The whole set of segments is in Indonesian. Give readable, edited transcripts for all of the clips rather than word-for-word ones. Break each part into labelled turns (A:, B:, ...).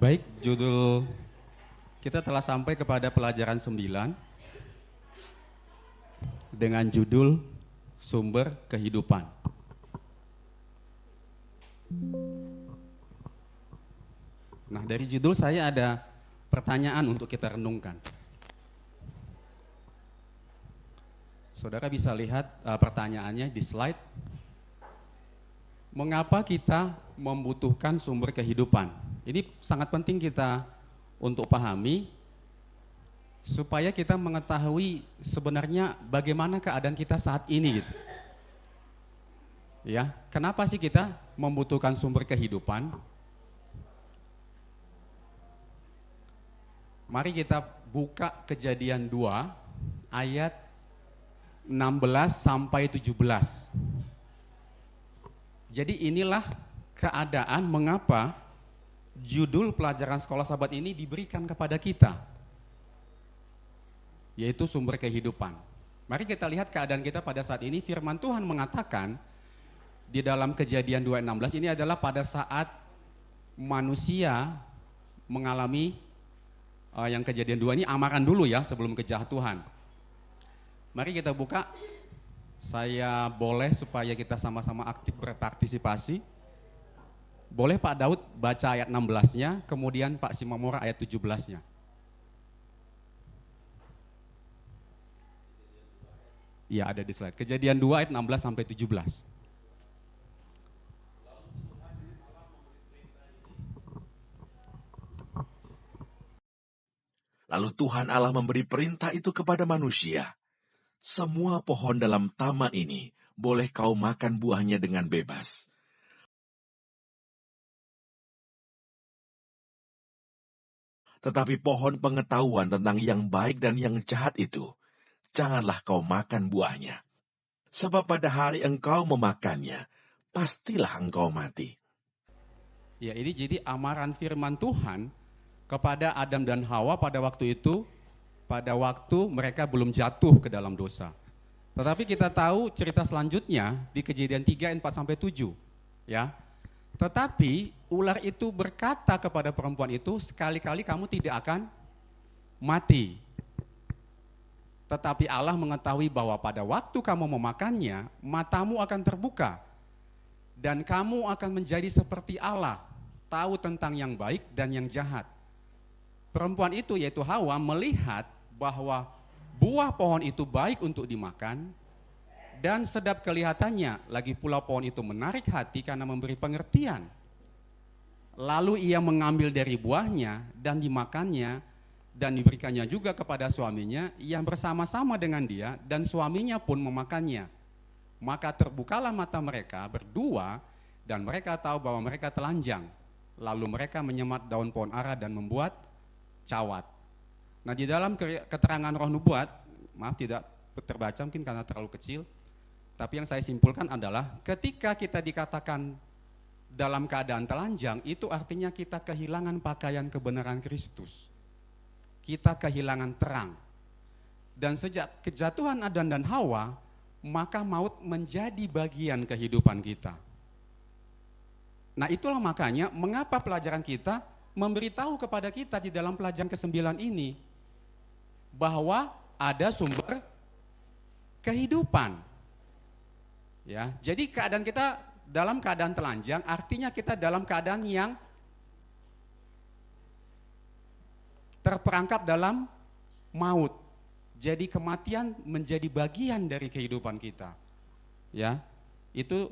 A: Baik, judul kita telah sampai kepada pelajaran 9 dengan judul Sumber Kehidupan. Nah, dari judul saya ada pertanyaan untuk kita renungkan. Saudara bisa lihat pertanyaannya di slide. Mengapa kita membutuhkan sumber kehidupan? Ini sangat penting kita untuk pahami supaya kita mengetahui sebenarnya bagaimana keadaan kita saat ini gitu. Ya, kenapa sih kita membutuhkan sumber kehidupan? Mari kita buka Kejadian 2 ayat 16 sampai 17. Jadi inilah keadaan mengapa judul pelajaran sekolah sahabat ini diberikan kepada kita, yaitu sumber kehidupan. Mari kita lihat keadaan kita pada saat ini. Firman Tuhan mengatakan di dalam Kejadian 2:16 ini adalah pada saat manusia mengalami yang Kejadian 2 ini amaran dulu ya, sebelum kejahatan. Mari kita buka. Saya boleh supaya kita sama-sama aktif berpartisipasi. Boleh Pak Daud baca ayat 16-nya, kemudian Pak Simamora ayat 17-nya. Iya, ada di slide. Kejadian 2 ayat 16 sampai 17.
B: Lalu Tuhan Allah memberi perintah itu kepada manusia. Semua pohon dalam taman ini boleh kau makan buahnya dengan bebas. Tetapi pohon pengetahuan tentang yang baik dan yang jahat itu, janganlah kau makan buahnya. Sebab pada hari engkau memakannya, pastilah engkau mati.
A: Ya, ini jadi amaran firman Tuhan kepada Adam dan Hawa pada waktu itu, pada waktu mereka belum jatuh ke dalam dosa. Tetapi kita tahu cerita selanjutnya di Kejadian 3 ayat 4 sampai 7, ya. Tetapi ular itu berkata kepada perempuan itu, sekali-kali kamu tidak akan mati. Tetapi Allah mengetahui bahwa pada waktu kamu memakannya, matamu akan terbuka dan kamu akan menjadi seperti Allah, tahu tentang yang baik dan yang jahat. Perempuan itu, yaitu Hawa, melihat bahwa buah pohon itu baik untuk dimakan dan sedap kelihatannya, lagi pula pohon itu menarik hati karena memberi pengertian. Lalu ia mengambil dari buahnya dan dimakannya dan diberikannya juga kepada suaminya yang bersama-sama dengan dia, dan suaminya pun memakannya. Maka terbukalah mata mereka berdua dan mereka tahu bahwa mereka telanjang. Lalu mereka menyemat daun pohon ara dan membuat cawat. Nah, di dalam keterangan Roh Nubuat, maaf tidak terbaca mungkin karena terlalu kecil, tapi yang saya simpulkan adalah ketika kita dikatakan dalam keadaan telanjang, itu artinya kita kehilangan pakaian kebenaran Kristus. Kita kehilangan terang. Dan sejak kejatuhan Adam dan Hawa, maka maut menjadi bagian kehidupan kita. Nah, itulah makanya mengapa pelajaran kita memberitahu kepada kita di dalam pelajaran ke-9 ini bahwa ada sumber kehidupan. Ya, jadi keadaan kita dalam keadaan telanjang artinya kita dalam keadaan yang terperangkap dalam maut. Jadi kematian menjadi bagian dari kehidupan kita. Ya, itu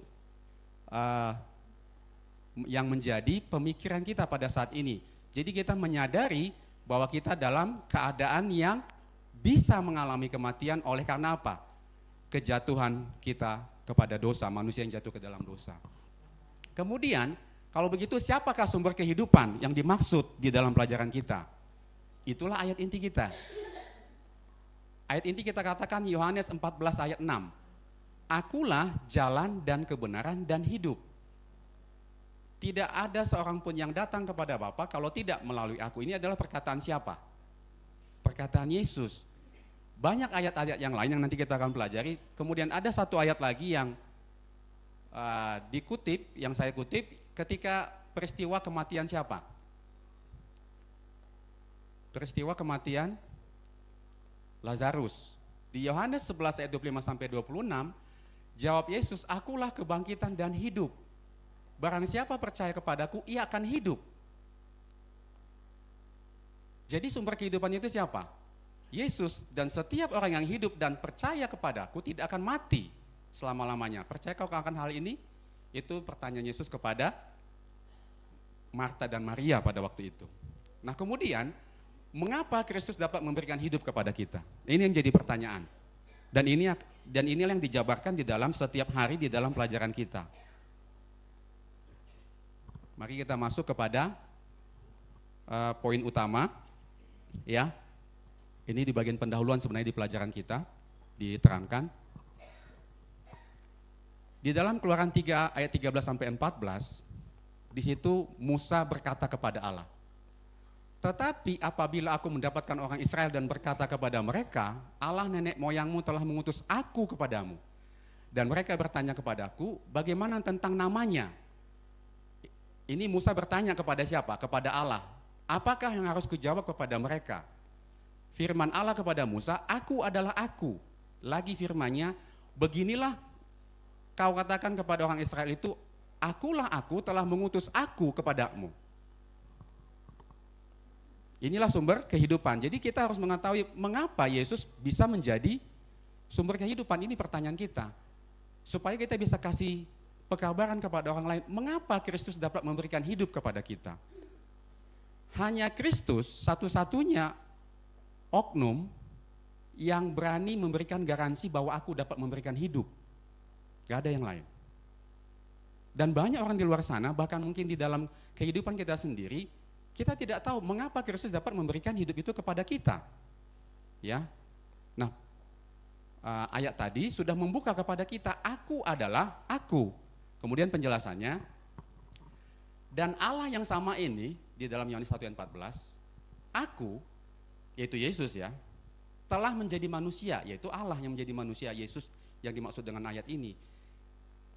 A: yang menjadi pemikiran kita pada saat ini. Jadi kita menyadari bahwa kita dalam keadaan yang bisa mengalami kematian oleh karena apa? Kejatuhan kita kepada dosa, manusia yang jatuh ke dalam dosa. Kemudian, kalau begitu siapakah sumber kehidupan yang dimaksud di dalam pelajaran kita? Itulah ayat inti kita. Ayat inti kita katakan Yohanes 14 ayat 6. Akulah jalan dan kebenaran dan hidup. Tidak ada seorang pun yang datang kepada Bapa kalau tidak melalui aku. Ini adalah perkataan siapa? Perkataan Yesus. Banyak ayat-ayat yang lain yang nanti kita akan pelajari. Kemudian ada satu ayat lagi yang dikutip, yang saya kutip ketika peristiwa kematian siapa? peristiwa kematian Lazarus. Di Yohanes 11 ayat 25 sampai 26, jawab Yesus, "Akulah kebangkitan dan hidup. Barang siapa percaya kepadaku, ia akan hidup." Jadi sumber kehidupan itu siapa? Yesus, dan setiap orang yang hidup dan percaya kepadaku tidak akan mati selama-lamanya. Percaya kau akan hal ini? Itu pertanyaan Yesus kepada Marta dan Maria pada waktu itu. Nah kemudian, mengapa Kristus dapat memberikan hidup kepada kita? Ini yang jadi pertanyaan. Dan inilah yang dijabarkan di dalam setiap hari di dalam pelajaran kita. Mari kita masuk kepada poin utama. Ya, ini di bagian pendahuluan sebenarnya di pelajaran kita diterangkan. Di dalam Keluaran 3 ayat 13 sampai 14, di situ Musa berkata kepada Allah, "Tetapi apabila aku mendapatkan orang Israel dan berkata kepada mereka, Allah nenek moyangmu telah mengutus aku kepadamu. Dan mereka bertanya kepadaku, bagaimana tentang namanya?" Ini Musa bertanya kepada siapa? Kepada Allah. Apakah yang harus kujawab kepada mereka? Firman Allah kepada Musa, "Aku adalah aku." Lagi firmannya, "Beginilah kau katakan kepada orang Israel itu, akulah aku telah mengutus aku kepadamu." Inilah sumber kehidupan. Jadi kita harus mengetahui mengapa Yesus bisa menjadi sumber kehidupan. Ini pertanyaan kita. Supaya kita bisa kasih pekabaran kepada orang lain, mengapa Kristus dapat memberikan hidup kepada kita. Hanya Kristus satu-satunya oknum yang berani memberikan garansi bahwa aku dapat memberikan hidup. Gak ada yang lain. Dan banyak orang di luar sana, bahkan mungkin di dalam kehidupan kita sendiri, kita tidak tahu mengapa Kristus dapat memberikan hidup itu kepada kita. Ya. Nah, ayat tadi sudah membuka kepada kita, aku adalah aku. Kemudian penjelasannya, dan Allah yang sama ini, di dalam Yohanes 1 ayat 14, aku, yaitu Yesus ya, telah menjadi manusia, yaitu Allah yang menjadi manusia, Yesus yang dimaksud dengan ayat ini.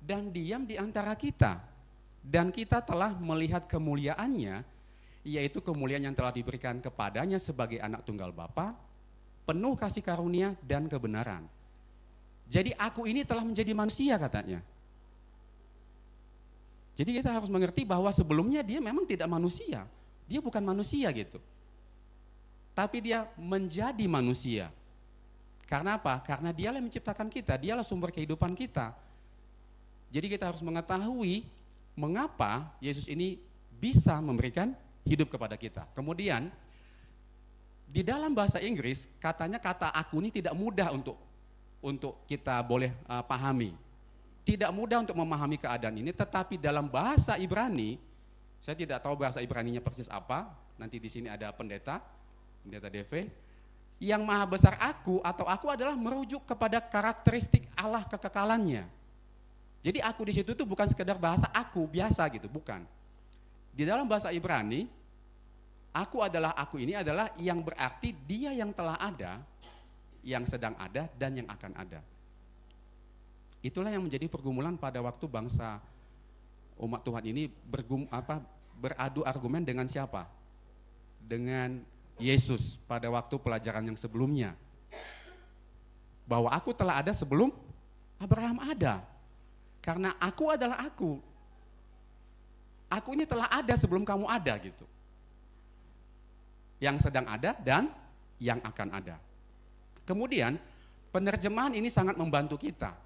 A: Dan diam di antara kita, dan kita telah melihat kemuliaannya, yaitu kemuliaan yang telah diberikan kepadanya sebagai anak tunggal Bapa, penuh kasih karunia dan kebenaran. Jadi aku ini telah menjadi manusia katanya. Jadi kita harus mengerti bahwa sebelumnya dia memang tidak manusia. Dia bukan manusia gitu. Tapi dia menjadi manusia. Karena apa? Karena dialah yang menciptakan kita, dialah sumber kehidupan kita. Jadi kita harus mengetahui mengapa Yesus ini bisa memberikan hidup kepada kita. Kemudian di dalam bahasa Inggris katanya kata aku ini tidak mudah untuk kita boleh pahami. Tidak mudah untuk memahami keadaan ini, tetapi dalam bahasa Ibrani, saya tidak tahu bahasa Ibraninya persis apa, nanti di sini ada pendeta DV, yang maha besar aku atau aku adalah merujuk kepada karakteristik Allah kekekalannya. Jadi aku di situ tuh bukan sekedar bahasa aku biasa gitu, bukan. Di dalam bahasa Ibrani, aku ini adalah yang berarti dia yang telah ada, yang sedang ada, dan yang akan ada. Itulah yang menjadi pergumulan pada waktu bangsa umat Tuhan ini beradu argumen dengan siapa? Dengan Yesus pada waktu pelajaran yang sebelumnya. Bahwa aku telah ada sebelum Abraham ada. Karena aku adalah aku. Aku ini telah ada sebelum kamu ada gitu. Yang sedang ada dan yang akan ada. Kemudian penerjemahan ini sangat membantu kita.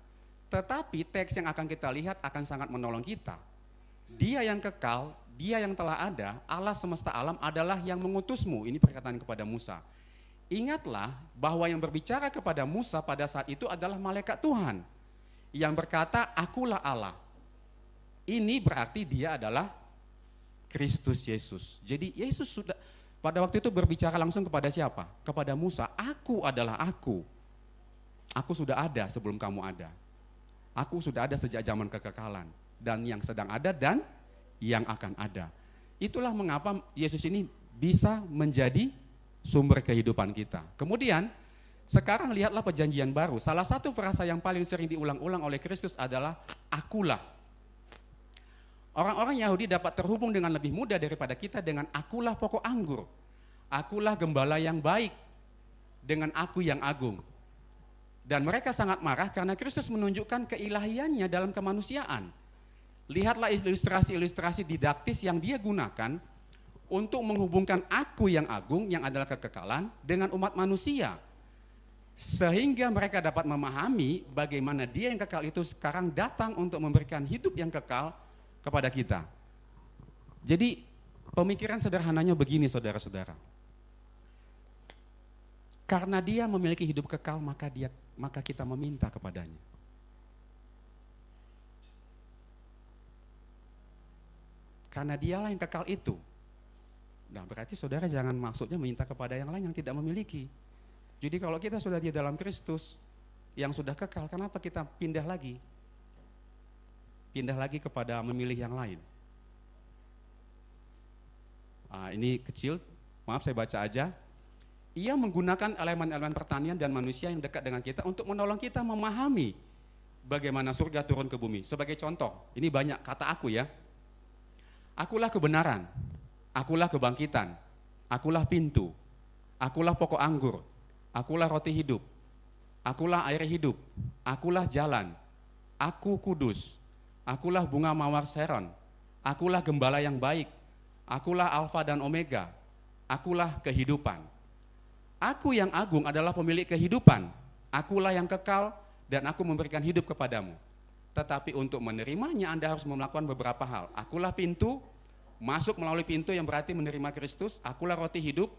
A: Tetapi teks yang akan kita lihat akan sangat menolong kita. Dia yang kekal, dia yang telah ada, Allah semesta alam adalah yang mengutusmu. Ini perkataan kepada Musa. Ingatlah bahwa yang berbicara kepada Musa pada saat itu adalah malaikat Tuhan. Yang berkata, akulah Allah. Ini berarti dia adalah Kristus Yesus. Jadi Yesus sudah pada waktu itu berbicara langsung kepada siapa? Kepada Musa, aku adalah aku. Aku sudah ada sebelum kamu ada. Aku sudah ada sejak zaman kekekalan, dan yang sedang ada dan yang akan ada. Itulah mengapa Yesus ini bisa menjadi sumber kehidupan kita. Kemudian, sekarang lihatlah perjanjian baru. Salah satu frasa yang paling sering diulang-ulang oleh Kristus adalah akulah. Orang-orang Yahudi dapat terhubung dengan lebih mudah daripada kita dengan akulah pokok anggur. Akulah gembala yang baik dengan aku yang agung. Dan mereka sangat marah karena Kristus menunjukkan keilahiannya dalam kemanusiaan. Lihatlah ilustrasi-ilustrasi didaktis yang dia gunakan untuk menghubungkan aku yang agung, yang adalah kekekalan, dengan umat manusia. Sehingga mereka dapat memahami bagaimana dia yang kekal itu sekarang datang untuk memberikan hidup yang kekal kepada kita. Jadi pemikiran sederhananya begini, saudara-saudara. Karena dia memiliki hidup kekal, maka kita meminta kepadanya. Karena dialah yang kekal itu. Nah, berarti saudara jangan maksudnya minta kepada yang lain yang tidak memiliki. Jadi kalau kita sudah di dalam Kristus yang sudah kekal, kenapa kita pindah lagi? Pindah lagi kepada memilih yang lain. Ini kecil, maaf saya baca aja. Ia menggunakan elemen-elemen pertanian dan manusia yang dekat dengan kita untuk menolong kita memahami bagaimana surga turun ke bumi. Sebagai contoh, ini banyak kata aku ya. Akulah kebenaran, akulah kebangkitan, akulah pintu, akulah pokok anggur, akulah roti hidup, akulah air hidup, akulah jalan, aku kudus, akulah bunga mawar Seron, akulah gembala yang baik, akulah Alfa dan Omega, akulah kehidupan. Aku yang agung adalah pemilik kehidupan, akulah yang kekal dan aku memberikan hidup kepadamu. Tetapi untuk menerimanya Anda harus melakukan beberapa hal. Akulah pintu, masuk melalui pintu yang berarti menerima Kristus. Akulah roti hidup,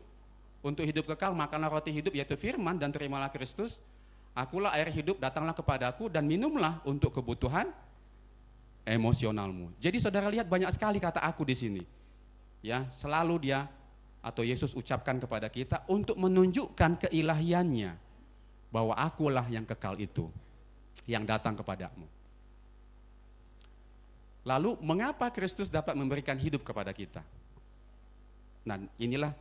A: untuk hidup kekal makanlah roti hidup yaitu firman dan terimalah Kristus. Akulah air hidup, datanglah kepadaku dan minumlah untuk kebutuhan emosionalmu. Jadi saudara lihat banyak sekali kata aku di sini. Ya, selalu dia atau Yesus ucapkan kepada kita untuk menunjukkan keilahiannya bahwa akulah yang kekal itu yang datang kepadamu. Lalu mengapa Kristus dapat memberikan hidup kepada kita? Nah, inilah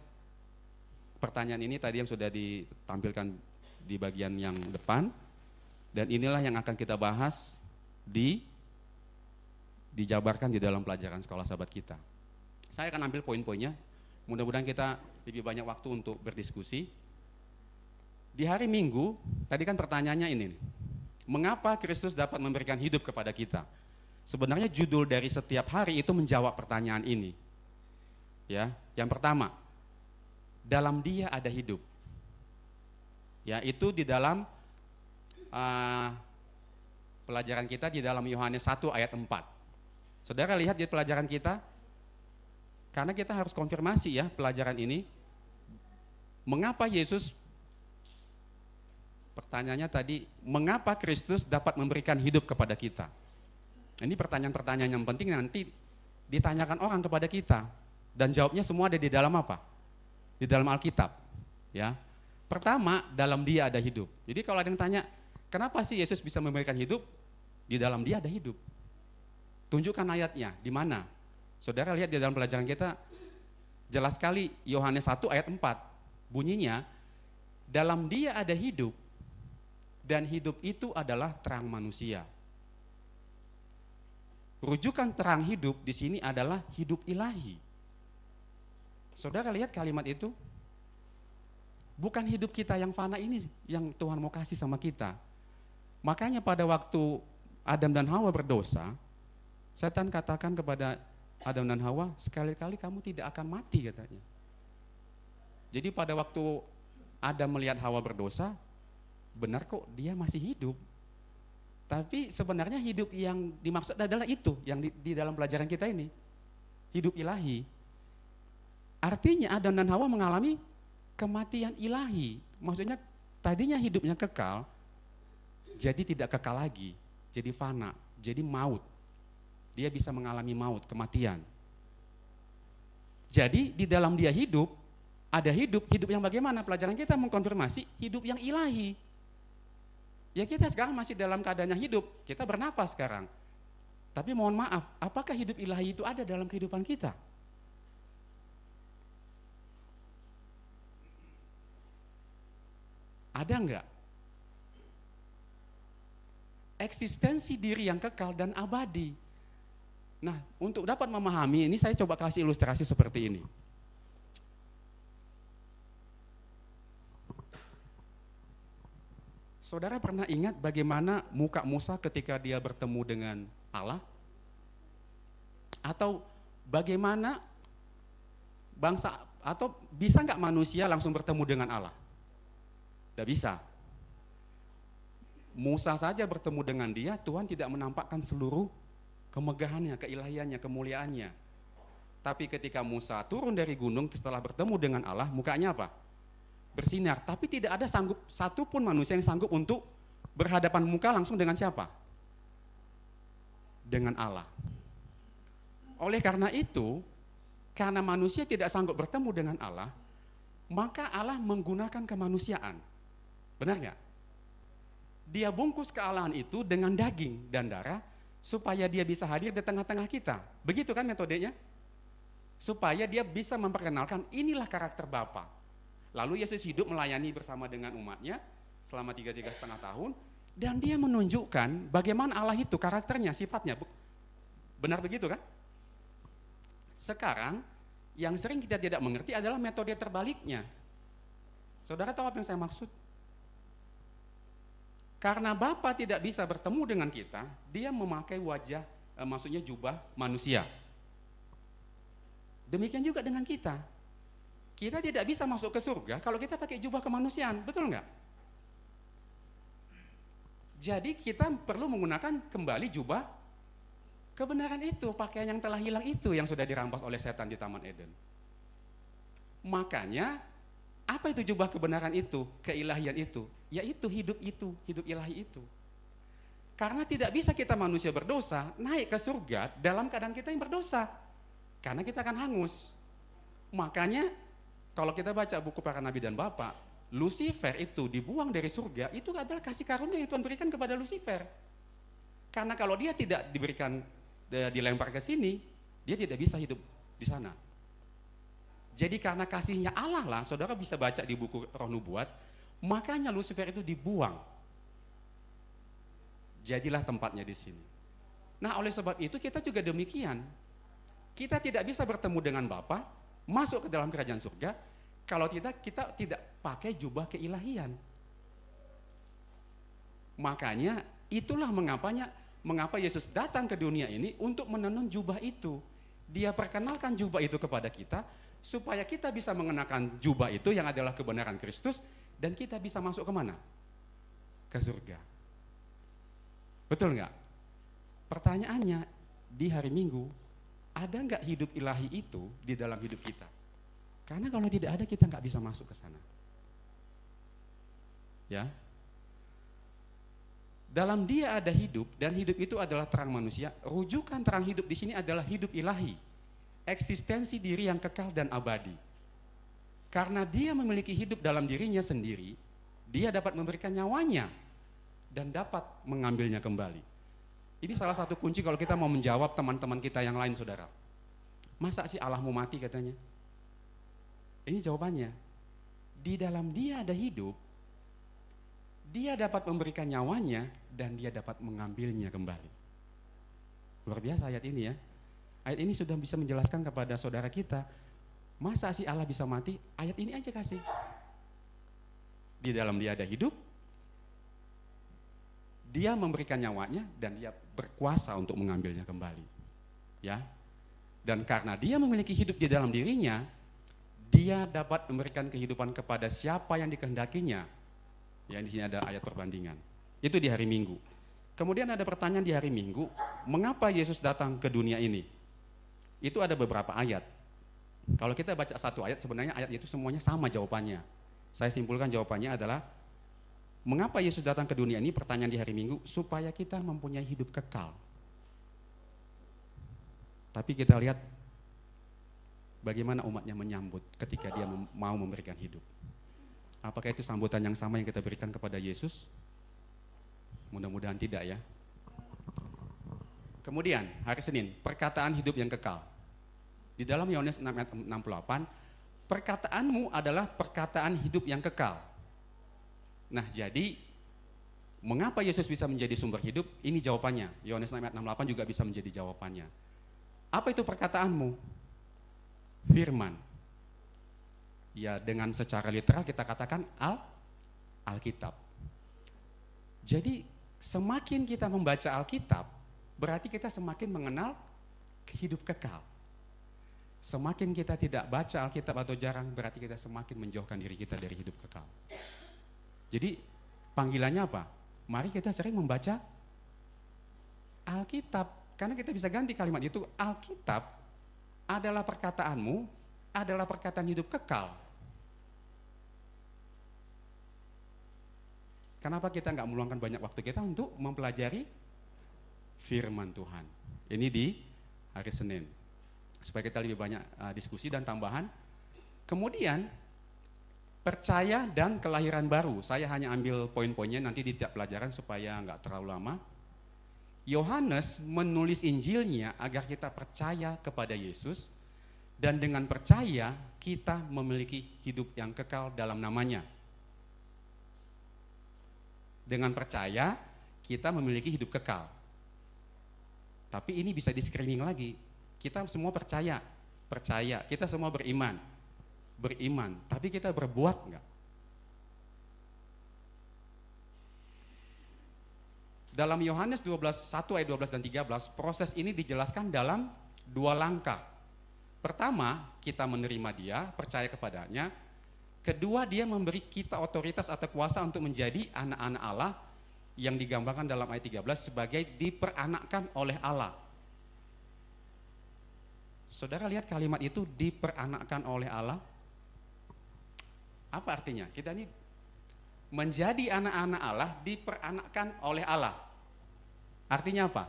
A: pertanyaan ini tadi yang sudah ditampilkan di bagian yang depan, dan inilah yang akan kita bahas dijabarkan di dalam pelajaran sekolah sahabat kita. Saya akan ambil poin-poinnya. Mudah-mudahan kita lebih banyak waktu untuk berdiskusi. Di hari Minggu, tadi kan pertanyaannya ini, mengapa Kristus dapat memberikan hidup kepada kita? Sebenarnya judul dari setiap hari itu menjawab pertanyaan ini. Ya, yang pertama, dalam Dia ada hidup. Ya, itu di dalam pelajaran kita di dalam Yohanes 1 ayat 4. Saudara lihat di pelajaran kita, karena kita harus konfirmasi ya pelajaran ini. Mengapa Yesus, pertanyaannya tadi, mengapa Kristus dapat memberikan hidup kepada kita? Ini pertanyaan-pertanyaan yang penting nanti ditanyakan orang kepada kita. Dan jawabnya semua ada di dalam apa? Di dalam Alkitab. Ya. Pertama, dalam Dia ada hidup. Jadi kalau ada yang tanya, kenapa sih Yesus bisa memberikan hidup? Di dalam Dia ada hidup. Tunjukkan ayatnya, di mana? Saudara lihat di dalam pelajaran kita, jelas sekali Yohanes 1 ayat 4. Bunyinya, dalam Dia ada hidup, dan hidup itu adalah terang manusia. Rujukan terang hidup di sini adalah hidup ilahi. Saudara lihat kalimat itu? Bukan hidup kita yang fana ini yang Tuhan mau kasih sama kita. Makanya pada waktu Adam dan Hawa berdosa, setan katakan kepada Adam dan Hawa, sekali-kali kamu tidak akan mati katanya. Jadi pada waktu Adam melihat Hawa berdosa, benar kok dia masih hidup. Tapi sebenarnya hidup yang dimaksud adalah itu, yang di dalam pelajaran kita ini. Hidup ilahi. Artinya Adam dan Hawa mengalami kematian ilahi. Maksudnya tadinya hidupnya kekal, jadi tidak kekal lagi, jadi fana, jadi maut. Dia bisa mengalami maut, kematian. Jadi di dalam Dia hidup, ada hidup yang bagaimana? Pelajaran kita mengkonfirmasi hidup yang ilahi. Ya kita sekarang masih dalam keadaannya hidup, kita bernapas sekarang. Tapi mohon maaf, apakah hidup ilahi itu ada dalam kehidupan kita? Ada enggak? Eksistensi diri yang kekal dan abadi. Nah, untuk dapat memahami ini saya coba kasih ilustrasi seperti ini. Saudara pernah ingat bagaimana muka Musa ketika dia bertemu dengan Allah? Atau bagaimana bangsa, atau bisa nggak manusia langsung bertemu dengan Allah? Tidak bisa. Musa saja bertemu dengan dia, Tuhan tidak menampakkan seluruh kemegahannya, keilahiannya, kemuliaannya. Tapi ketika Musa turun dari gunung setelah bertemu dengan Allah, mukanya apa? Bersinar. Tapi tidak ada satu pun manusia yang sanggup untuk berhadapan muka langsung dengan siapa? Dengan Allah. Oleh karena itu, karena manusia tidak sanggup bertemu dengan Allah, maka Allah menggunakan kemanusiaan. Benar nggak? Dia bungkus kealahan itu dengan daging dan darah supaya dia bisa hadir di tengah-tengah kita. Begitu kan metodenya? Supaya dia bisa memperkenalkan inilah karakter Bapa. Lalu Yesus hidup melayani bersama dengan umatnya selama 3,5 tahun, dan dia menunjukkan bagaimana Allah itu karakternya, sifatnya. Benar begitu kan? Sekarang yang sering kita tidak mengerti adalah metode terbaliknya. Saudara tahu apa yang saya maksud? Karena Bapa tidak bisa bertemu dengan kita, dia memakai wajah, maksudnya jubah manusia. Demikian juga dengan kita. Kita tidak bisa masuk ke surga kalau kita pakai jubah kemanusiaan, betul nggak? Jadi kita perlu menggunakan kembali jubah kebenaran itu, pakaian yang telah hilang itu yang sudah dirampas oleh setan di Taman Eden. Makanya, apa itu jubah kebenaran itu, keilahian itu? Yaitu hidup ilahi itu. Karena tidak bisa kita manusia berdosa naik ke surga dalam keadaan kita yang berdosa. Karena kita akan hangus. Makanya kalau kita baca buku para nabi dan bapak, Lucifer itu dibuang dari surga, itu adalah kasih karunia yang Tuhan berikan kepada Lucifer. Karena kalau dia tidak diberikan, dilempar ke sini, dia tidak bisa hidup di sana. Jadi karena kasihnya Allah lah, saudara bisa baca di buku Roh Nubuat, makanya Lucifer itu dibuang. Jadilah tempatnya di sini. Nah, oleh sebab itu kita juga demikian. Kita tidak bisa bertemu dengan Bapa, masuk ke dalam kerajaan surga, kalau kita tidak pakai jubah keilahian. Makanya itulah mengapa Yesus datang ke dunia ini untuk menenun jubah itu. Dia perkenalkan jubah itu kepada kita, supaya kita bisa mengenakan jubah itu yang adalah kebenaran Kristus, dan kita bisa masuk kemana? Ke surga. Betul nggak? Pertanyaannya, di hari Minggu, ada nggak hidup ilahi itu di dalam hidup kita? Karena kalau tidak ada, kita nggak bisa masuk ke sana. Ya. Dalam dia ada hidup, dan hidup itu adalah terang manusia. Rujukan terang hidup di sini adalah hidup ilahi, eksistensi diri yang kekal dan abadi. Karena dia memiliki hidup dalam dirinya sendiri, dia dapat memberikan nyawanya dan dapat mengambilnya kembali. Ini salah satu kunci kalau kita mau menjawab teman-teman kita yang lain, saudara. Masa sih Allah mau mati katanya? Ini jawabannya. Di dalam dia ada hidup, dia dapat memberikan nyawanya dan dia dapat mengambilnya kembali. Luar biasa ayat ini ya. Ayat ini sudah bisa menjelaskan kepada saudara kita, masa sih Allah bisa mati? Ayat ini aja kasih. Di dalam dia ada hidup, dia memberikan nyawanya dan dia berkuasa untuk mengambilnya kembali. Ya. Dan karena dia memiliki hidup di dalam dirinya, dia dapat memberikan kehidupan kepada siapa yang dikehendakinya. Ya, di sini ada ayat perbandingan. Itu di hari Minggu. Kemudian ada pertanyaan di hari Minggu, mengapa Yesus datang ke dunia ini? Itu ada beberapa ayat. Kalau kita baca satu ayat, sebenarnya ayat itu semuanya sama jawabannya. Saya simpulkan jawabannya adalah, mengapa Yesus datang ke dunia ini? Pertanyaan di hari Minggu, supaya kita mempunyai hidup kekal. Tapi kita lihat bagaimana umatnya menyambut ketika dia mau memberikan hidup. Apakah itu sambutan yang sama yang kita berikan kepada Yesus? Mudah-mudahan tidak ya. Kemudian hari Senin, perkataan hidup yang kekal. Di dalam Yohanes 6:68, perkataanmu adalah perkataan hidup yang kekal. Nah, jadi mengapa Yesus bisa menjadi sumber hidup? Ini jawabannya. Yohanes 6:68 juga bisa menjadi jawabannya. Apa itu perkataanmu? Firman. Ya, dengan secara literal kita katakan Alkitab. Jadi semakin kita membaca Alkitab, berarti kita semakin mengenal hidup kekal. Semakin kita tidak baca Alkitab atau jarang, berarti kita semakin menjauhkan diri kita dari hidup kekal. Jadi panggilannya apa? Mari kita sering membaca Alkitab. Karena kita bisa ganti kalimat itu, Alkitab adalah perkataanmu, adalah perkataan hidup kekal. Kenapa kita nggak meluangkan banyak waktu kita untuk mempelajari firman Tuhan? Ini di hari Senin. Supaya kita lebih banyak diskusi dan tambahan. Kemudian, percaya dan kelahiran baru. Saya hanya ambil poin-poinnya nanti di tiap pelajaran supaya nggak terlalu lama. Yohanes menulis Injilnya agar kita percaya kepada Yesus, dan dengan percaya kita memiliki hidup yang kekal dalam namanya. Dengan percaya kita memiliki hidup kekal. Tapi ini bisa di screening lagi. Kita semua percaya, kita semua beriman, tapi kita berbuat enggak? Dalam Yohanes 1 ayat 12 dan 13, proses ini dijelaskan dalam 2 langkah. Pertama, kita menerima Dia, percaya kepadanya. Kedua, Dia memberi kita otoritas atau kuasa untuk menjadi anak-anak Allah, yang digambarkan dalam ayat 13 sebagai diperanakkan oleh Allah. Saudara lihat kalimat itu, diperanakkan oleh Allah. Apa artinya? Kita ini menjadi anak-anak Allah, diperanakkan oleh Allah. Artinya apa?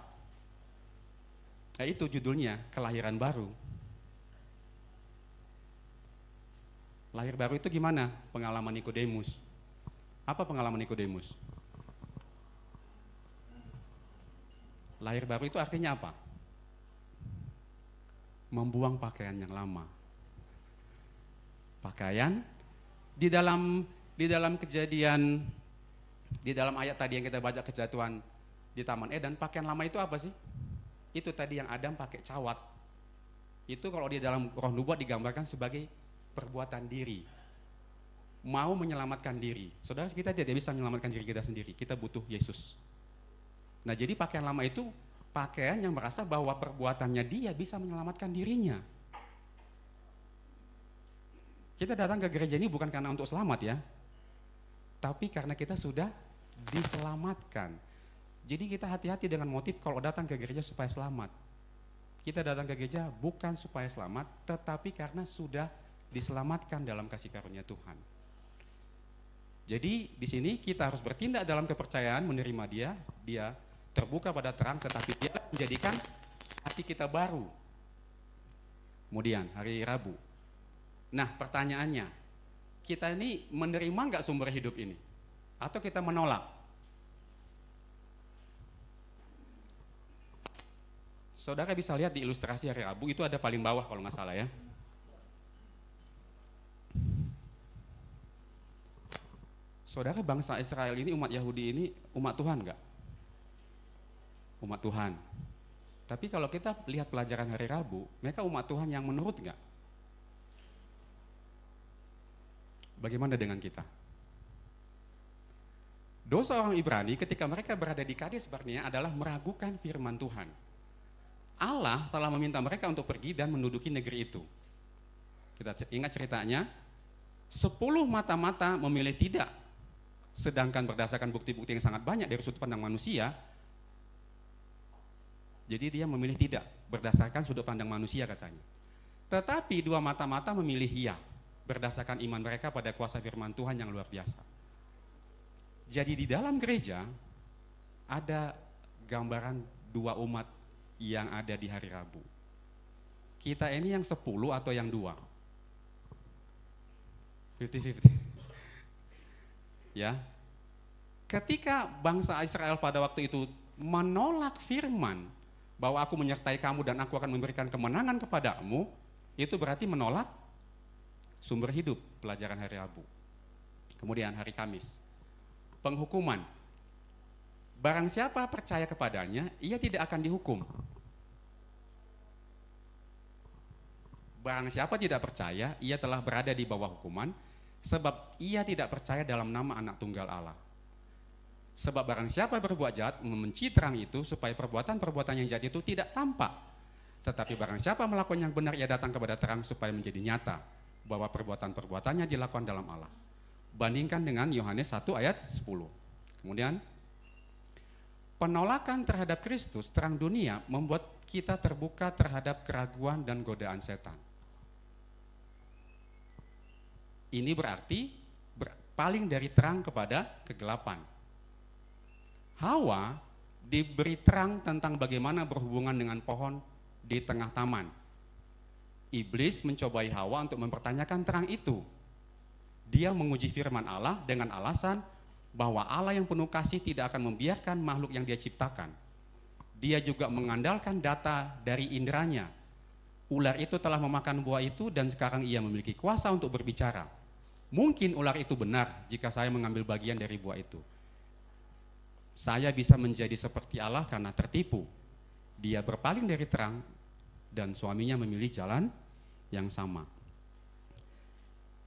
A: Nah, itu judulnya kelahiran baru. Lahir baru itu gimana? Pengalaman Nikodemus. Apa pengalaman Nikodemus? Lahir baru itu artinya apa? Membuang pakaian yang lama. Pakaian di dalam kejadian, di dalam ayat tadi yang kita baca kejatuhan di Taman Eden, pakaian lama itu apa sih? Itu tadi yang Adam pakai cawat. Itu kalau di dalam Roh Nubuat digambarkan sebagai perbuatan diri. Mau menyelamatkan diri. Saudara, kita tidak bisa menyelamatkan diri kita sendiri. Kita butuh Yesus. Nah, jadi pakaian lama itu pakaian yang merasa bahwa perbuatannya dia bisa menyelamatkan dirinya. Kita datang ke gereja ini bukan karena untuk selamat ya, tapi karena kita sudah diselamatkan. Jadi kita hati-hati dengan motif kalau datang ke gereja supaya selamat. Kita datang ke gereja bukan supaya selamat, tetapi karena sudah diselamatkan dalam kasih karunia Tuhan. Jadi di sini kita harus bertindak dalam kepercayaan, menerima Dia, Dia terbuka pada terang, tetapi Dia menjadikan hati kita baru. Kemudian hari Rabu. Nah, pertanyaannya, kita ini menerima nggak sumber hidup ini? Atau kita menolak? Saudara bisa lihat di ilustrasi hari Rabu, itu ada paling bawah kalau nggak salah ya. Saudara, bangsa Israel ini, umat Yahudi ini, umat Tuhan nggak? Umat Tuhan. Tapi kalau kita lihat pelajaran hari Rabu, mereka umat Tuhan yang menurut nggak? Bagaimana dengan kita? Dosa orang Ibrani ketika mereka berada di Kades Barnea adalah meragukan firman Tuhan. Allah telah meminta mereka untuk pergi dan menduduki negeri itu. Kita ingat ceritanya, 10 mata-mata memilih tidak. Sedangkan berdasarkan bukti-bukti yang sangat banyak dari sudut pandang manusia, jadi dia memilih tidak berdasarkan sudut pandang manusia katanya. Tetapi 2 mata-mata memilih iya, berdasarkan iman mereka pada kuasa firman Tuhan yang luar biasa. Jadi di dalam gereja ada gambaran 2 umat yang ada di hari Rabu. Kita ini yang 10 atau yang 2? 50-50. Ya. Ketika bangsa Israel pada waktu itu menolak firman bahwa aku menyertai kamu dan aku akan memberikan kemenangan kepadamu, itu berarti menolak sumber hidup, pelajaran hari Rabu. Kemudian hari Kamis, penghukuman. Barang siapa percaya kepadanya, ia tidak akan dihukum. Barang siapa tidak percaya, ia telah berada di bawah hukuman, sebab ia tidak percaya dalam nama Anak Tunggal Allah. Sebab barang siapa berbuat jahat membenci terang itu supaya perbuatan-perbuatan yang jahat itu tidak tampak. Tetapi barang siapa melakukan yang benar ia datang kepada terang supaya menjadi nyata bahwa perbuatan-perbuatannya dilakukan dalam Allah. Bandingkan dengan Yohanes 1 ayat 10. Kemudian penolakan terhadap Kristus terang dunia membuat kita terbuka terhadap keraguan dan godaan setan. Ini berarti paling dari terang kepada kegelapan. Hawa diberi terang tentang bagaimana berhubungan dengan pohon di tengah taman. Iblis mencobai Hawa untuk mempertanyakan terang itu. Dia menguji firman Allah dengan alasan bahwa Allah yang penuh kasih tidak akan membiarkan makhluk yang dia ciptakan. Dia juga mengandalkan data dari inderanya. Ular itu telah memakan buah itu dan sekarang ia memiliki kuasa untuk berbicara. Mungkin ular itu benar jika saya mengambil bagian dari buah itu. Saya bisa menjadi seperti Allah karena tertipu. Dia berpaling dari terang dan suaminya memilih jalan yang sama.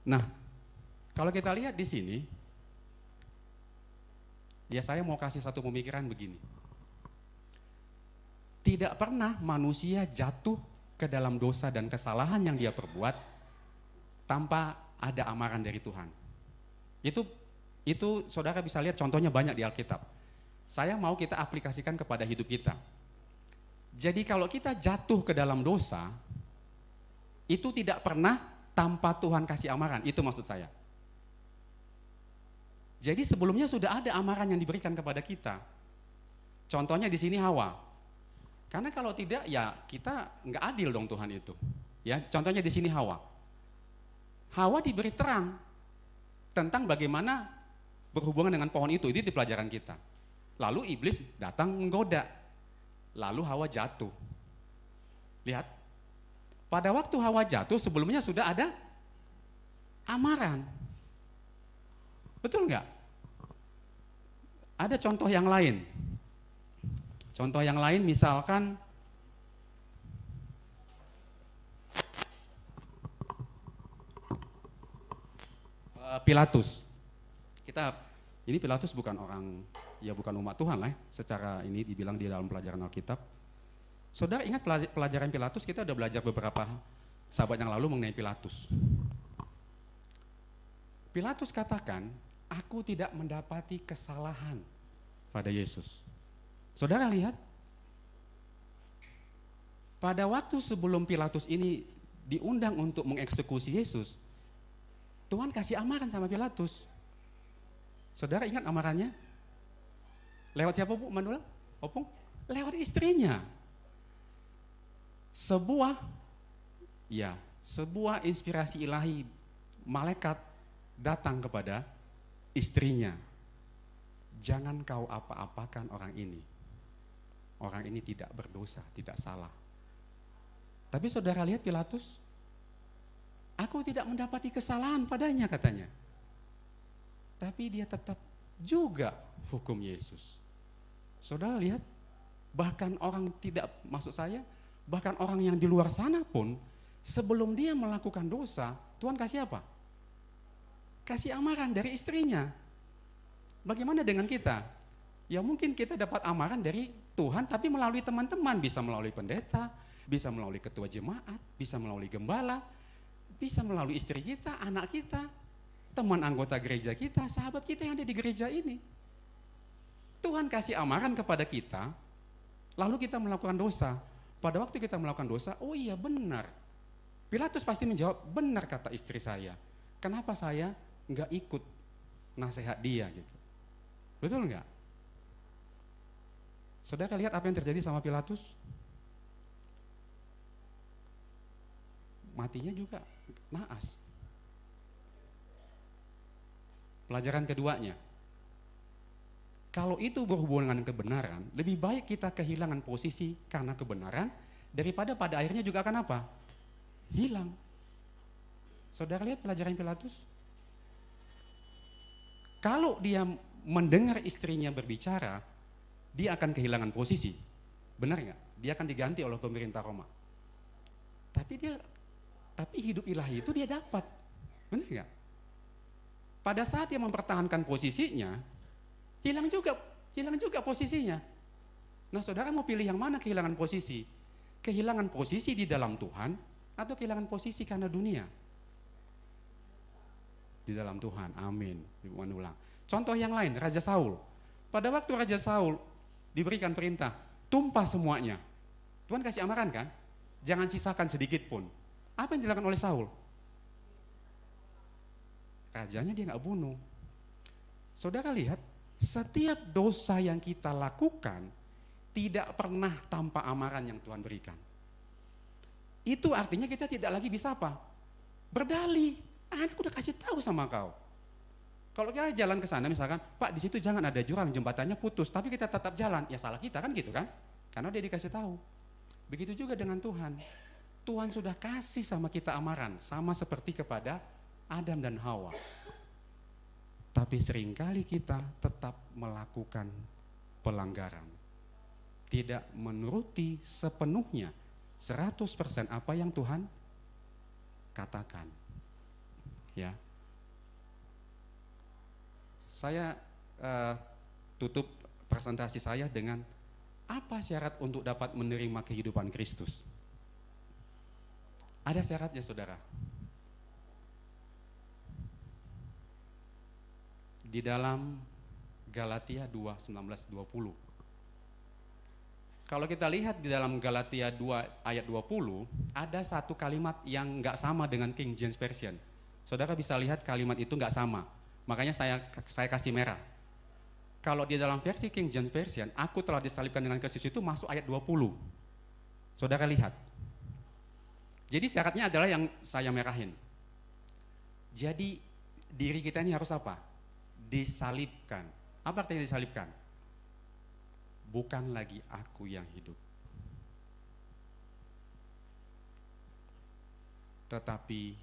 A: Nah, kalau kita lihat di sini, ya saya mau kasih satu pemikiran begini. Tidak pernah manusia jatuh ke dalam dosa dan kesalahan yang dia perbuat tanpa ada amaran dari Tuhan. Itu saudara bisa lihat contohnya banyak di Alkitab. Saya mau kita aplikasikan kepada hidup kita. Jadi kalau kita jatuh ke dalam dosa, itu tidak pernah tanpa Tuhan kasih amaran, itu maksud saya. Jadi sebelumnya sudah ada amaran yang diberikan kepada kita. Contohnya di sini Hawa. Karena kalau tidak ya kita nggak adil dong Tuhan itu. Ya, contohnya di sini Hawa. Hawa diberi terang tentang bagaimana berhubungan dengan pohon itu di pelajaran kita. Lalu iblis datang menggoda. Lalu Hawa jatuh. Lihat. Pada waktu Hawa jatuh sebelumnya sudah ada amaran. Betul nggak? Ada contoh yang lain. Contoh yang lain misalkan Pilatus. Ini Pilatus bukan orang, ya bukan umat Tuhan lah ya, secara ini dibilang di dalam pelajaran Alkitab. Saudara ingat pelajaran Pilatus, kita udah belajar beberapa sahabat yang lalu mengenai Pilatus. Pilatus katakan, aku tidak mendapati kesalahan pada Yesus. Saudara lihat, pada waktu sebelum Pilatus ini diundang untuk mengeksekusi Yesus, Tuhan kasih amaran sama Pilatus. Saudara ingat amarannya? Lewat siapa Bu Mandula? Opung? Lewat istrinya. Sebuah inspirasi ilahi, malaikat datang kepada istrinya. Jangan kau apa-apakan orang ini. Orang ini tidak berdosa, tidak salah. Tapi saudara lihat Pilatus, aku tidak mendapati kesalahan padanya katanya. Tapi dia tetap juga hukum Yesus. Saudara lihat, bahkan orang bahkan orang yang di luar sana pun, sebelum dia melakukan dosa, Tuhan kasih apa? Kasih amaran dari istrinya. Bagaimana dengan kita? Ya mungkin kita dapat amaran dari Tuhan, tapi melalui teman-teman, bisa melalui pendeta, bisa melalui ketua jemaat, bisa melalui gembala, bisa melalui istri kita, anak kita, teman anggota gereja kita, sahabat kita yang ada di gereja ini. Tuhan kasih amaran kepada kita, lalu kita melakukan dosa. Pada waktu kita melakukan dosa, oh iya benar. Pilatus pasti menjawab, benar kata istri saya. Kenapa saya nggak ikut nasihat dia gitu? Betul nggak? Saudara lihat apa yang terjadi sama Pilatus? Matinya juga naas. Pelajaran keduanya, kalau itu berhubungan dengan kebenaran, lebih baik kita kehilangan posisi karena kebenaran, daripada pada akhirnya juga akan apa? Hilang. Saudara lihat pelajaran Pilatus? Kalau dia mendengar istrinya berbicara, dia akan kehilangan posisi. Benar nggak? Dia akan diganti oleh pemerintah Roma. Tapi hidup ilahi itu dia dapat. Benar nggak? Pada saat dia mempertahankan posisinya, hilang juga posisinya. Nah, saudara mau pilih yang mana kehilangan posisi? Kehilangan posisi di dalam Tuhan atau kehilangan posisi karena dunia? Di dalam Tuhan, amin. Ulang. Contoh yang lain, Raja Saul. Pada waktu Raja Saul diberikan perintah, tumpah semuanya. Tuhan kasih amaran kan? Jangan sisakan sedikit pun. Apa yang dilakukan oleh Saul? Rajanya dia nggak bunuh. Saudara lihat, setiap dosa yang kita lakukan tidak pernah tanpa amaran yang Tuhan berikan. Itu artinya kita tidak lagi bisa apa? Berdalih. Aku udah kasih tahu sama kau. Kalau kita jalan ke sana misalkan, Pak di situ jangan ada jurang, jembatannya putus, tapi kita tetap jalan, ya salah kita kan gitu kan? Karena dia dikasih tahu. Begitu juga dengan Tuhan. Tuhan sudah kasih sama kita amaran, sama seperti kepada Adam dan Hawa. Tapi seringkali kita tetap melakukan pelanggaran. Tidak menuruti sepenuhnya 100% apa yang Tuhan katakan. Ya. Saya tutup presentasi saya dengan apa syarat untuk dapat menerima kehidupan Kristus? Ada syaratnya, saudara. Di dalam Galatia 2, 19-20. Kalau kita lihat di dalam Galatia 2 ayat 20, ada satu kalimat yang nggak sama dengan King James Version. Saudara bisa lihat kalimat itu nggak sama. Makanya saya kasih merah. Kalau di dalam versi King James Version, aku telah disalibkan dengan Kristus itu masuk ayat 20. Saudara lihat. Jadi syaratnya adalah yang saya merahin. Jadi diri kita ini harus apa? Disalibkan. Apa artinya disalibkan? Bukan lagi aku yang hidup, tetapi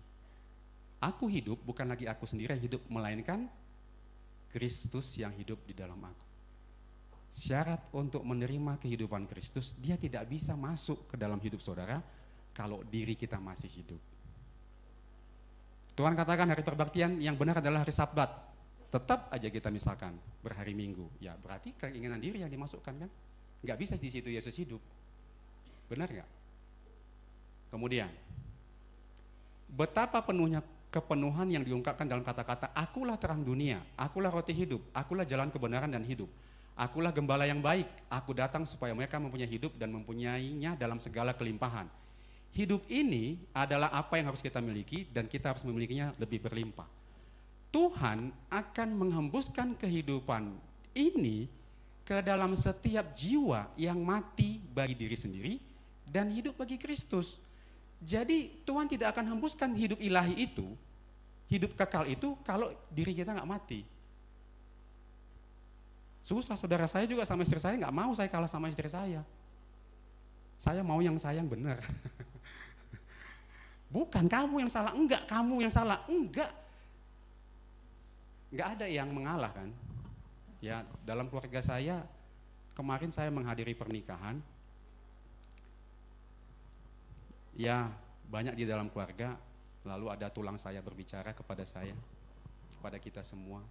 A: aku hidup, bukan lagi aku sendiri yang hidup, melainkan Kristus yang hidup di dalam aku. Syarat untuk menerima kehidupan Kristus, dia tidak bisa masuk ke dalam hidup saudara kalau diri kita masih hidup. Tuhan katakan hari perbaktian yang benar adalah hari Sabat. Tetap aja kita misalkan berhari Minggu, ya berarti keinginan diri yang dimasukkan kan? Nggak bisa di situ Yesus hidup. Benar nggak? Kemudian, betapa penuhnya kepenuhan yang diungkapkan dalam kata-kata, akulah terang dunia, akulah roti hidup, akulah jalan kebenaran dan hidup, akulah gembala yang baik, aku datang supaya mereka mempunyai hidup dan mempunyainya dalam segala kelimpahan. Hidup ini adalah apa yang harus kita miliki dan kita harus memilikinya lebih berlimpah. Tuhan akan menghembuskan kehidupan ini ke dalam setiap jiwa yang mati bagi diri sendiri dan hidup bagi Kristus. Jadi Tuhan tidak akan hembuskan hidup ilahi itu, hidup kekal itu kalau diri kita nggak mati. Susah, saudara saya juga sama istri saya nggak mau saya kalah sama istri saya. Saya mau yang sayang benar. Bukan kamu yang salah, enggak kamu yang salah, enggak. Nggak ada yang mengalah kan. Ya, dalam keluarga saya kemarin saya menghadiri pernikahan. Ya, banyak di dalam keluarga, lalu ada tulang saya berbicara kepada saya, kepada kita semua.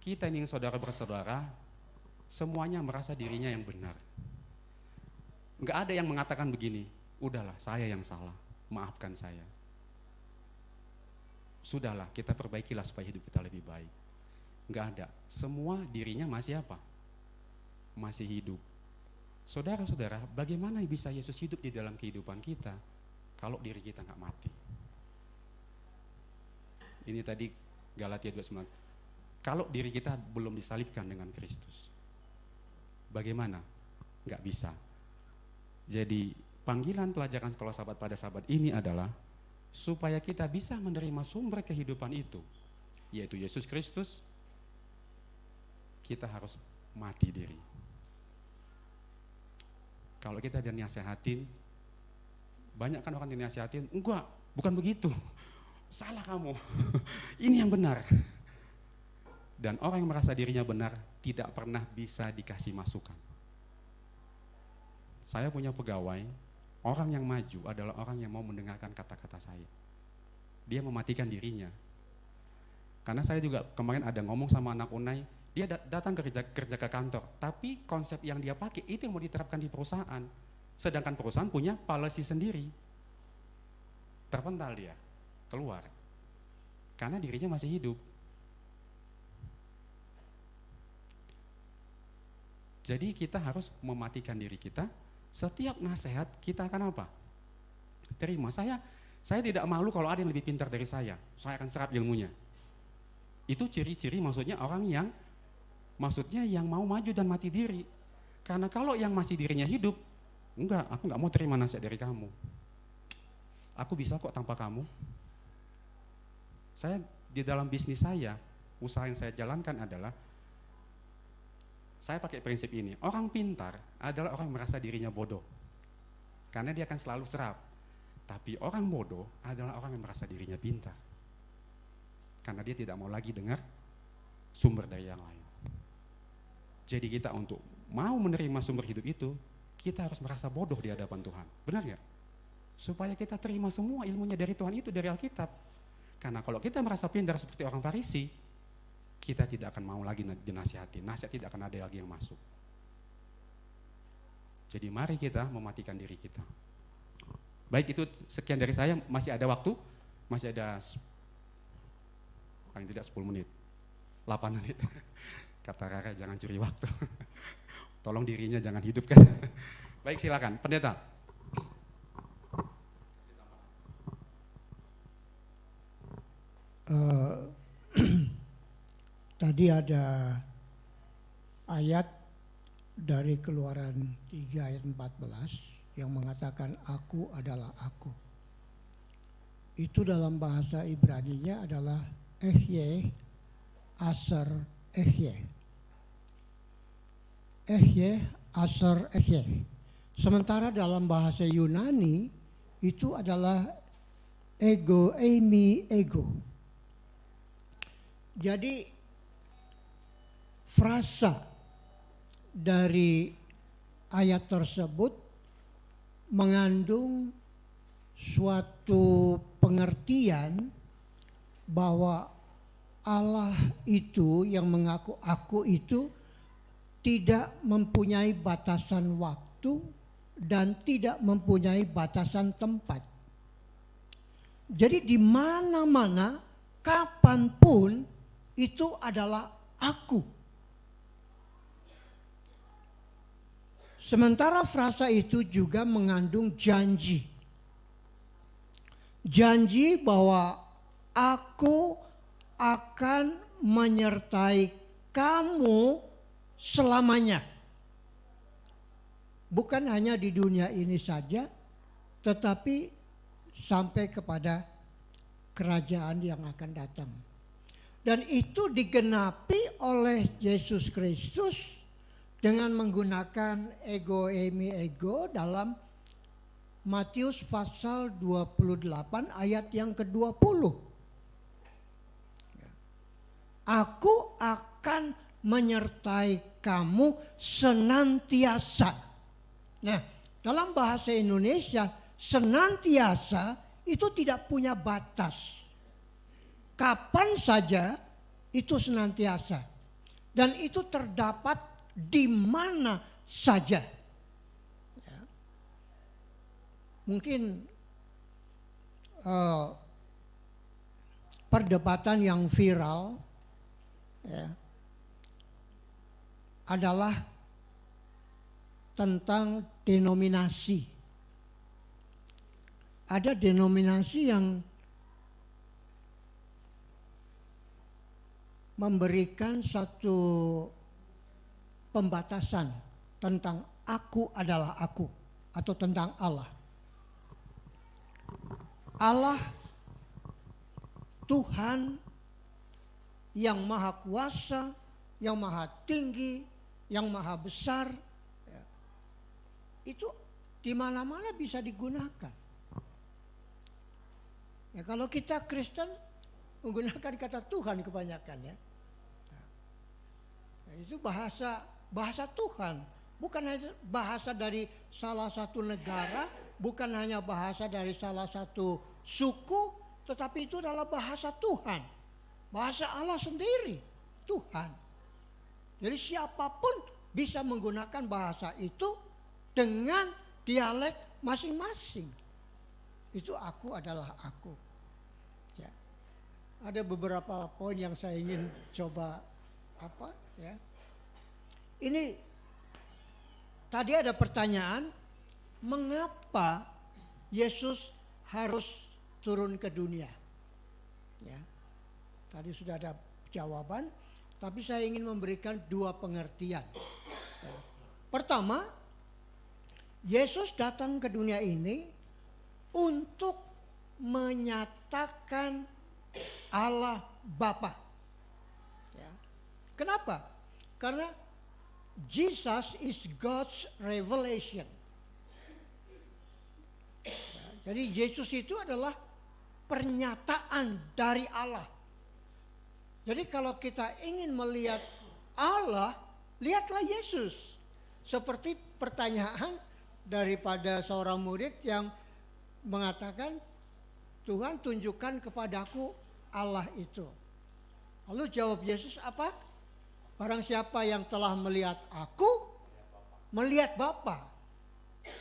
A: Kita ini saudara bersaudara, semuanya merasa dirinya yang benar. Nggak ada yang mengatakan begini, udahlah saya yang salah, maafkan saya. Sudahlah, kita perbaikilah supaya hidup kita lebih baik. Enggak ada. Semua dirinya masih apa? Masih hidup. Saudara-saudara, bagaimana bisa Yesus hidup di dalam kehidupan kita kalau diri kita nggak mati? Ini tadi Galatia 2:9. Kalau diri kita belum disalibkan dengan Kristus, bagaimana? Nggak bisa. Jadi panggilan pelajaran sekolah sahabat pada sahabat ini adalah supaya kita bisa menerima sumber kehidupan itu, yaitu Yesus Kristus, kita harus mati diri. Kalau kita dinasihatin, banyak kan orang dinasihatin, enggak, bukan begitu, salah kamu, ini yang benar. Dan orang yang merasa dirinya benar tidak pernah bisa dikasih masukan. Saya punya pegawai, orang yang maju adalah orang yang mau mendengarkan kata-kata saya. Dia mematikan dirinya. Karena saya juga kemarin ada ngomong sama anak Unai, Dia datang kerja ke kantor, tapi konsep yang dia pakai itu yang mau diterapkan di perusahaan. Sedangkan perusahaan punya policy sendiri. Terpental dia, keluar. Karena dirinya masih hidup. Jadi kita harus mematikan diri kita. Setiap nasihat kita akan apa? Terima. Saya tidak malu kalau ada yang lebih pintar dari saya akan serap ilmunya. Itu ciri-ciri maksudnya orang yang mau maju dan mati diri. Karena kalau yang masih dirinya hidup, enggak, aku enggak mau terima nasihat dari kamu. Aku bisa kok tanpa kamu. Saya di dalam bisnis saya, usaha yang saya jalankan adalah saya pakai prinsip ini. Orang pintar adalah orang yang merasa dirinya bodoh. Karena dia akan selalu serap. Tapi orang bodoh adalah orang yang merasa dirinya pintar. Karena dia tidak mau lagi dengar sumber dari yang lain. Jadi kita untuk mau menerima sumber hidup itu, kita harus merasa bodoh di hadapan Tuhan. Benar nggak? Supaya kita terima semua ilmunya dari Tuhan itu, dari Alkitab. Karena kalau kita merasa pintar seperti orang Farisi, kita tidak akan mau lagi dinasihati. Nasihat tidak akan ada lagi yang masuk. Jadi mari kita mematikan diri kita. Baik, itu sekian dari saya. Masih ada waktu? Masih ada paling tidak 10 menit. 8 menit. Kata Rara, jangan curi waktu. Tolong dirinya jangan hidupkan. Baik, silakan. Pendeta.
C: Tadi ada ayat dari Keluaran 3 ayat 14 yang mengatakan aku adalah aku. Itu dalam bahasa Ibrani-nya adalah Ehye, Asar Ehye. Ehye, Asar Ehye. Sementara dalam bahasa Yunani itu adalah ego, eimi, ego. Jadi frasa dari ayat tersebut mengandung suatu pengertian bahwa Allah itu yang mengaku aku itu tidak mempunyai batasan waktu dan tidak mempunyai batasan tempat. Jadi di mana-mana, kapanpun itu adalah aku. Sementara frasa itu juga mengandung janji. Janji bahwa aku akan menyertai kamu selamanya. Bukan hanya di dunia ini saja, tetapi sampai kepada kerajaan yang akan datang. Dan itu digenapi oleh Yesus Kristus dengan menggunakan ego, eimi, ego dalam Matius pasal 28 ayat yang ke-20. Aku akan menyertai kamu senantiasa. Nah, dalam bahasa Indonesia senantiasa itu tidak punya batas. Kapan saja itu senantiasa. Dan itu terdapat di mana saja. Ya. Mungkin perdebatan yang viral ya, adalah tentang denominasi. Ada denominasi yang memberikan satu pembatasan tentang aku adalah aku atau tentang Allah. Allah Tuhan yang maha kuasa, yang maha tinggi, yang maha besar, ya, itu di mana-mana bisa digunakan. Ya, kalau kita Kristen menggunakan kata Tuhan kebanyakan ya. Nah, itu bahasa Tuhan, bukan hanya bahasa dari salah satu negara, bukan hanya bahasa dari salah satu suku, tetapi itu adalah bahasa Tuhan. Bahasa Allah sendiri, Tuhan. Jadi siapapun bisa menggunakan bahasa itu dengan dialek masing-masing. Itu aku adalah aku. Ya. Ada beberapa poin yang saya ingin coba ya. Ini tadi ada pertanyaan, mengapa Yesus harus turun ke dunia? Ya. Tadi sudah ada jawaban, tapi saya ingin memberikan dua pengertian. Ya. Pertama, Yesus datang ke dunia ini untuk menyatakan Allah Bapa. Ya. Kenapa? Karena Jesus is God's revelation. Ya, jadi Yesus itu adalah pernyataan dari Allah. Jadi kalau kita ingin melihat Allah, lihatlah Yesus. Seperti pertanyaan daripada seorang murid yang mengatakan, Tuhan tunjukkan kepadaku Allah itu. Lalu jawab Yesus apa? Barang siapa yang telah melihat aku, melihat Bapa.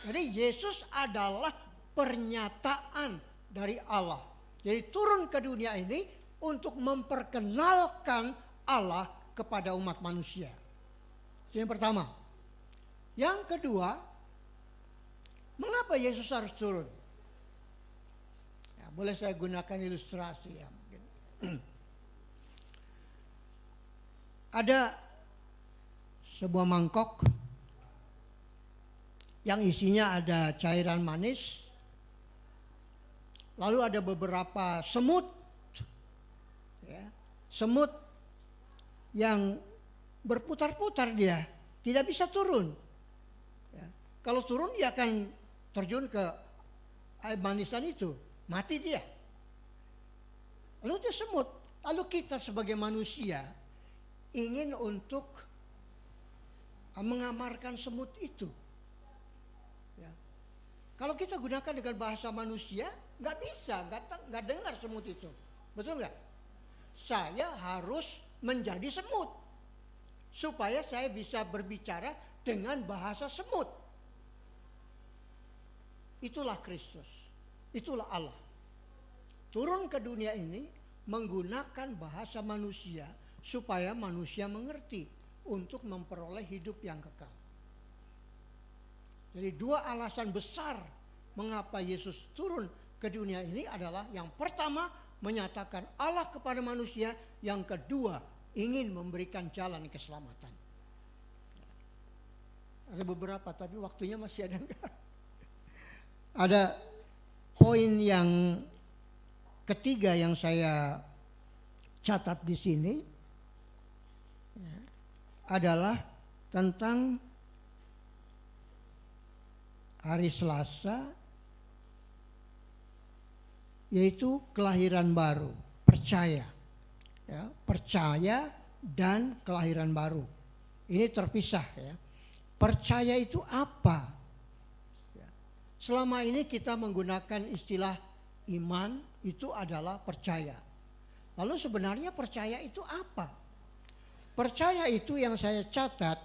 C: Jadi Yesus adalah pernyataan dari Allah. Jadi turun ke dunia ini untuk memperkenalkan Allah kepada umat manusia. Itu yang pertama. Yang kedua, mengapa Yesus harus turun? Ya, boleh saya gunakan ilustrasi ya mungkin. Ada sebuah mangkok yang isinya ada cairan manis. Lalu ada beberapa semut. Ya, semut yang berputar-putar dia, tidak bisa turun. Ya, kalau turun dia akan terjun ke air manisan itu, mati dia. Lalu dia semut. Lalu kita sebagai manusia ingin untuk mengamarkan semut itu. Ya. Kalau kita gunakan dengan bahasa manusia, nggak bisa, nggak dengar semut itu, betul nggak? Saya harus menjadi semut supaya saya bisa berbicara dengan bahasa semut. Itulah Kristus, itulah Allah. Turun ke dunia ini menggunakan bahasa manusia supaya manusia mengerti untuk memperoleh hidup yang kekal. Jadi dua alasan besar mengapa Yesus turun ke dunia ini adalah yang pertama menyatakan Allah kepada manusia, yang kedua ingin memberikan jalan keselamatan. Ada beberapa tapi waktunya masih ada enggak? Ada poin yang ketiga yang saya catat di sini adalah tentang hari Selasa, yaitu kelahiran baru, percaya. Ya, percaya dan kelahiran baru. Ini terpisah ya. Percaya itu apa? Selama ini kita menggunakan istilah iman, itu adalah percaya. Lalu sebenarnya percaya itu apa? Percaya itu yang saya catat,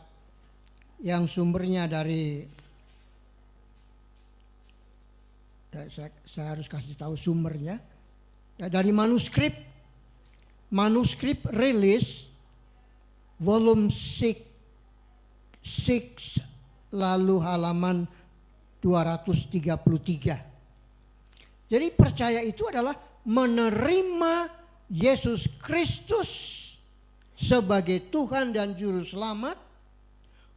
C: yang sumbernya dari, saya harus kasih tahu sumbernya, ya, dari manuskrip rilis volume 6 lalu halaman 233. Jadi percaya itu adalah menerima Yesus Kristus sebagai Tuhan dan Juru Selamat,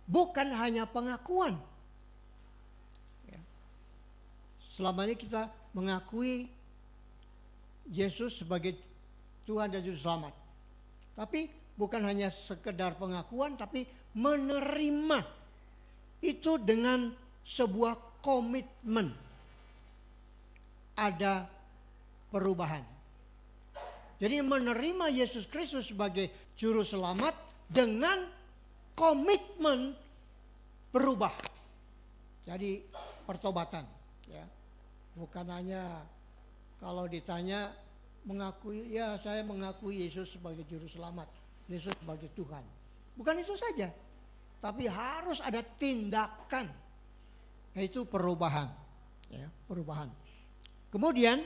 C: bukan hanya pengakuan. Selama ini kita mengakui Yesus sebagai Tuhan dan Juru Selamat. Tapi bukan hanya sekedar pengakuan, tapi menerima itu dengan sebuah komitmen. Ada perubahan. Jadi menerima Yesus Kristus sebagai Juru Selamat dengan komitmen berubah. Jadi pertobatan. Ya. Bukan hanya kalau ditanya mengakui, ya saya mengakui Yesus sebagai Juru Selamat, Yesus sebagai Tuhan. Bukan itu saja, tapi harus ada tindakan, yaitu perubahan. Ya, perubahan. Kemudian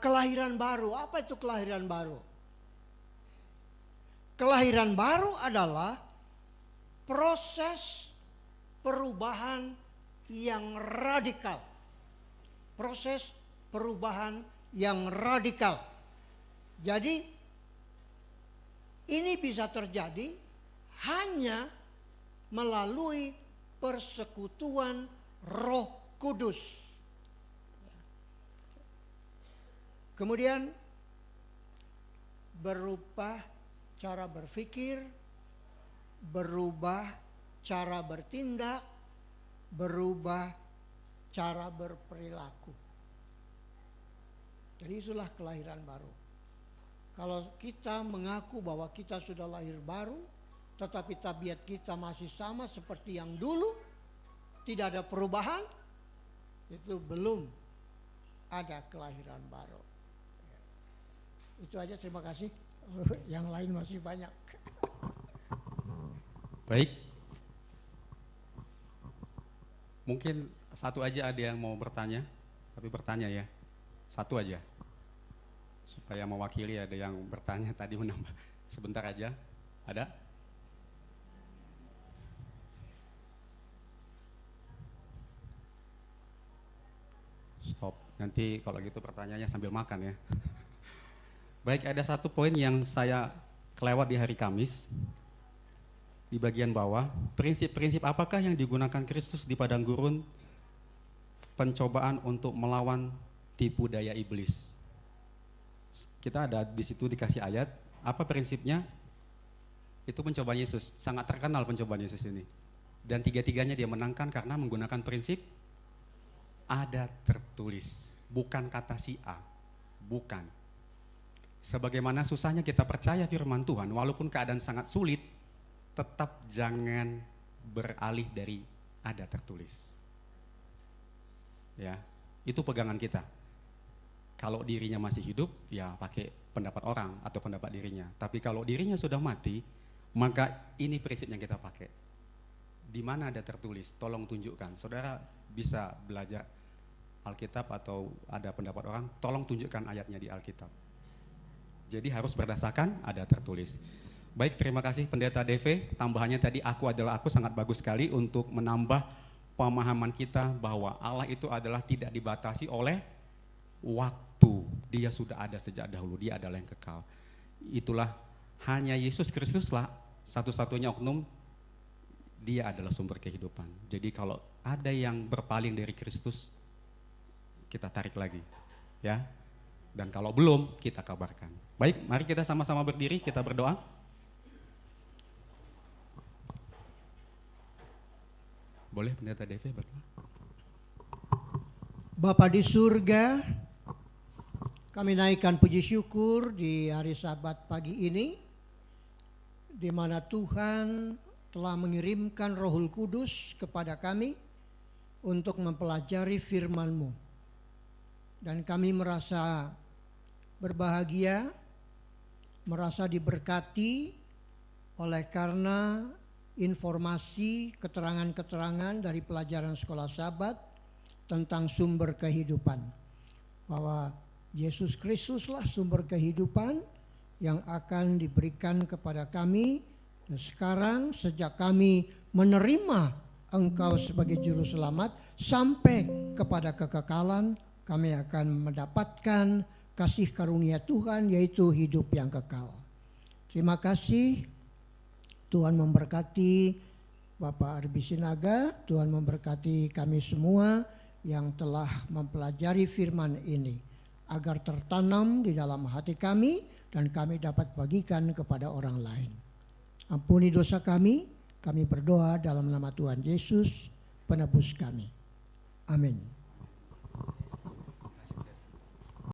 C: kelahiran baru. Apa itu kelahiran baru? Kelahiran baru adalah proses perubahan yang radikal. Proses perubahan yang radikal. Jadi ini bisa terjadi hanya melalui persekutuan Roh Kudus. Kemudian berubah cara berpikir, berubah cara bertindak, berubah cara berperilaku. Jadi itulah kelahiran baru. Kalau kita mengaku bahwa kita sudah lahir baru, tetapi tabiat kita masih sama seperti yang dulu, tidak ada perubahan, itu belum ada kelahiran baru. Itu aja, terima kasih. Yang lain masih banyak.
A: Baik. Mungkin satu aja ada yang mau bertanya, tapi bertanya ya. Satu aja. Supaya mewakili ada yang bertanya tadi menambah. Sebentar aja. Ada? Stop. Nanti kalau gitu pertanyaannya sambil makan ya. Baik, ada satu poin yang saya kelewat di hari Kamis. Di bagian bawah, prinsip-prinsip apakah yang digunakan Kristus di padang gurun pencobaan untuk melawan tipu daya iblis? Kita ada di situ dikasih ayat, apa prinsipnya? Itu pencobaan Yesus, sangat terkenal pencobaan Yesus ini. Dan tiga-tiganya dia menangkan karena menggunakan prinsip ada tertulis, bukan kata si A, bukan. Sebagaimana susahnya kita percaya firman Tuhan, walaupun keadaan sangat sulit, tetap jangan beralih dari ada tertulis. Ya, itu pegangan kita. Kalau dirinya masih hidup, ya pakai pendapat orang atau pendapat dirinya. Tapi kalau dirinya sudah mati, maka ini prinsip yang kita pakai. Di mana ada tertulis, tolong tunjukkan. Saudara bisa belajar Alkitab atau ada pendapat orang, tolong tunjukkan ayatnya di Alkitab. Jadi harus berdasarkan ada tertulis. Baik, terima kasih Pendeta DV. Tambahannya tadi aku adalah aku sangat bagus sekali untuk menambah pemahaman kita bahwa Allah itu adalah tidak dibatasi oleh waktu. Dia sudah ada sejak dahulu, dia adalah yang kekal. Itulah hanya Yesus Kristuslah satu-satunya oknum, dia adalah sumber kehidupan. Jadi kalau ada yang berpaling dari Kristus, kita tarik lagi. Ya. Dan kalau belum, kita kabarkan. Baik, mari kita sama-sama berdiri, kita berdoa. Boleh Pendeta DV berdoa?
C: Bapa di surga, kami naikkan puji syukur di hari Sabat pagi ini, di mana Tuhan telah mengirimkan Rohul Kudus kepada kami untuk mempelajari firman-Mu. Dan kami merasa berbahagia, merasa diberkati oleh karena informasi, keterangan-keterangan dari pelajaran sekolah Sabat tentang sumber kehidupan. Bahwa Yesus Kristuslah sumber kehidupan yang akan diberikan kepada kami. Dan sekarang sejak kami menerima Engkau sebagai Juru Selamat sampai kepada kekekalan, kami akan mendapatkan kasih karunia Tuhan, yaitu hidup yang kekal. Terima kasih. Tuhan memberkati Bapak Arbi Sinaga, Tuhan memberkati kami semua yang telah mempelajari firman ini, agar tertanam di dalam hati kami dan kami dapat bagikan kepada orang lain. Ampuni dosa kami berdoa dalam nama Tuhan Yesus, penebus kami. Amin.